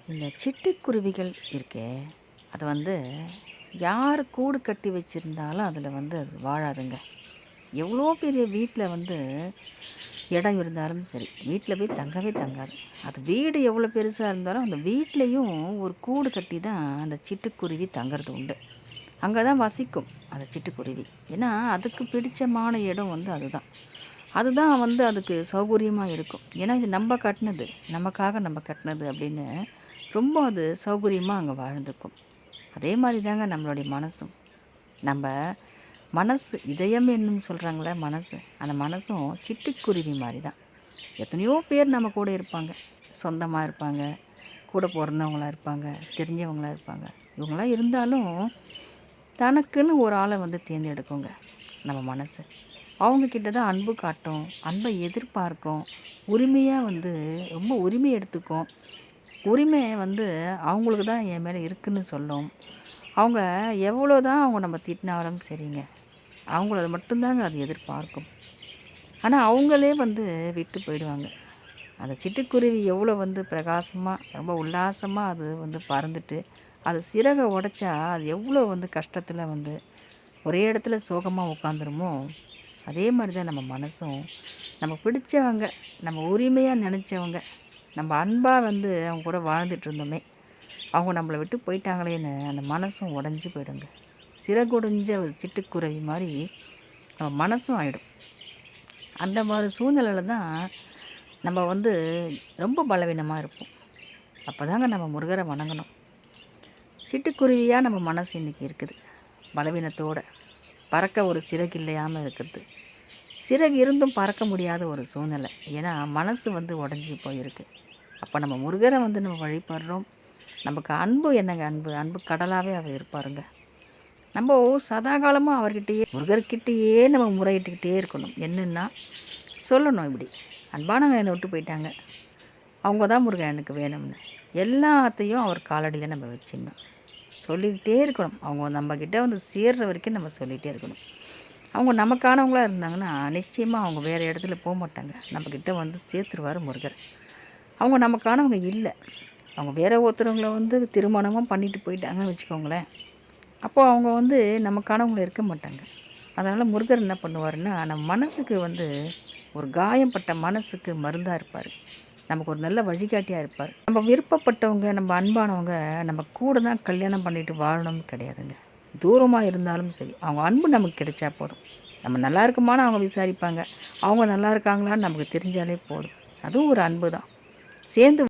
இந்த சிட்டுக்குருவிகள் இருக்கே, அது வந்து யார் கூடு கட்டி வச்சிருந்தாலும் அதில வந்து அது வாழாதுங்க. எவ்வளோ பெரிய வீட்ல வந்து இடம் இருந்தாலும் சரி, வீட்ல போய் தங்கவே தங்காது. அது வீடு எவ்வளோ பெருசா இருந்தாலும், அந்த வீட்லயும் ஒரு கூடு கட்டி தான் அந்த சிட்டுக்குருவி தங்கறது உண்டு. அங்க தான் வசிக்கும் அந்த சிட்டுக்குருவி. ஏன்னா, அதுக்கு பிடிச்சமான இடம் வந்து அதுதான். அதுதான் வந்து அதுக்கு சௌகரியமா இருக்கும். ஏன்னா, இது நம்ப கட்டுனது. நமக்காக நம்ம கட்டுனது அப்படின்னு ரொம்ப அது சௌகரியமா அங்க வாழ்ந்துக்கும். அதே மாரி தாங்க நம்மளுடைய மனசும். நம்ப மனசு இதயம் என்னும் சொல்றாங்கள்ல மனசு. அந்த மனசும் சிட்டுக்குருவி மாரி தான். எத்தனையோ பேர் நம்ம கூட இருப்பாங்க. சொந்தமா இருப்பாங்க, கூட பொறந்தவங்களா இருப்பாங்க, தெரிஞ்சவங்களா இருப்பாங்க. இவங்கலாம் இருந்தாலும், தனக்குன்னு ஒரு ஆள வந்து தேர்ந்தெடுக்குங்க நம்ம மனசு. அவங்க கிட்ட தான் அன்பு காட்டும், அன்பை எதிர்பார்க்கும், உரிமையா வந்து ரொம்ப உரிமை எடுத்துக்கும். உரிமை வந்து அவங்களுக்கு தான் என் மேல இருக்குன்னு சொல்லும். அவங்க எவ்வளோ தான் அவங்க நம்ம திட்டினாலும் சரிங்க. அவங்கள மட்டும்தாங்க அது எதிர்பார்க்கும். ஆனா, அவங்களே வந்து விட்டு போயிடுவாங்க. அந்த சிட்டுக்குருவி எவ்வளோ வந்து பிரகாசமா, ரொம்ப உல்லாசமா அது வந்து பறந்துட்டு, அது சிறக உடைச்சா, அது எவ்வளோ வந்து கஷ்டத்தில வந்து ஒரே இடத்துல சோகமா உட்காந்துருமோ, அதே மாரி தான் நம்ம மனசும். நம்ம பிடிச்சவங்க, நம்ம உரிமையா நெனைச்சவங்க, நம்ம அன்பா வந்து அவங்க கூட வாழ்ந்துட்டு இருந்தோமே, அவங்க நம்மள விட்டு போயிட்டாங்களேன்னு அந்த மனசும் உடைஞ்சு போயிடுங்க. சிறகுடைஞ்ச ஒரு சிட்டுக்குருவி மாரி நம்ம மனசும் ஆயிடும். அந்த மாரி சூழ்நிலையில தான் நம்ம வந்து ரொம்ப பலவீனமா இருப்போம். அப்பதாங்க நம்ம முருகர வணங்கணும். சிட்டுக்குருவியா நம்ம மனசு இன்னைக்கு இருக்குது. பலவீனத்தோட. பறக்க ஒரு சிறகு இல்லாம இருக்குது. சிறகு இருந்தும் பறக்க முடியாத ஒரு சூழ்நிலை. ஏன்னா, மனசு வந்து உடைஞ்சு போயிருக்கு. அப்ப நம்ம முருகர வந்து நம்ம வழிபடுறோம். நமக்கு அன்பு என்னங்க அன்பு? அன்பு கடலாவே அவர் இருப்பாருங்க. நம்போ சதா காலமும் அவர்கிட்டயே முருகர்கிட்டயே நம்ம முறையிட்டுக்கிட்டே இருக்கணும். என்னன்னா, சொல்லணும் இப்படி. அன்பானவங்க என்னை விட்டு போயிட்டாங்க. அவங்க தான் முருகன் எனக்கு வேணும்னு. எல்லாத்தையும் அவர் காலடியில நம்ம வச்சிடணும். சொல்லிக்கிட்டே இருக்கணும். அவங்க நம்மகிட்ட வந்து சேர்ற வரைக்கும் நம்ம சொல்லிகிட்டே இருக்கணும். அவங்க நமக்கானவங்களா இருந்தாங்கன்னா, நிச்சயமா அவங்க வேறு இடத்துல போமாட்டாங்க. நம்மக்கிட்ட வந்து சேர்த்துருவாரு முருகர். அவங்க நமக்கானவங்க இல்ல. அவங்க வேற ஒருத்தவங்கள வந்து திருமணமும் பண்ணிட்டு போயிட்டாங்கன்னு வச்சுக்கோங்களேன். அப்போ அவங்க வந்து நமக்கானவங்கள இருக்க மாட்டாங்க. அதனால முருகர் என்ன பண்ணுவாருன்னா, நம்ம மனசுக்கு வந்து ஒரு காயம்பட்ட மனசுக்கு மருந்தா இருப்பாரு. நமக்கு ஒரு நல்ல வழிகாட்டியா இருப்பார். நம்ம விருப்பப்பட்டவங்க, நம்ம அன்பானவங்க நம்ம கூட தான் கல்யாணம் பண்ணிட்டு வாழணும்னு கிடையாதுங்க. தூரமா இருந்தாலும் சரி, அவங்க அன்பு நமக்கு கிடைச்சா போதும். நம்ம நல்லா இருக்குமான்னு அவங்க விசாரிப்பாங்க. அவங்க நல்லா இருக்காங்களான்னு நமக்கு தெரிஞ்சாலே போதும். அதுவும் ஒரு அன்பு தான். சேர்ந்து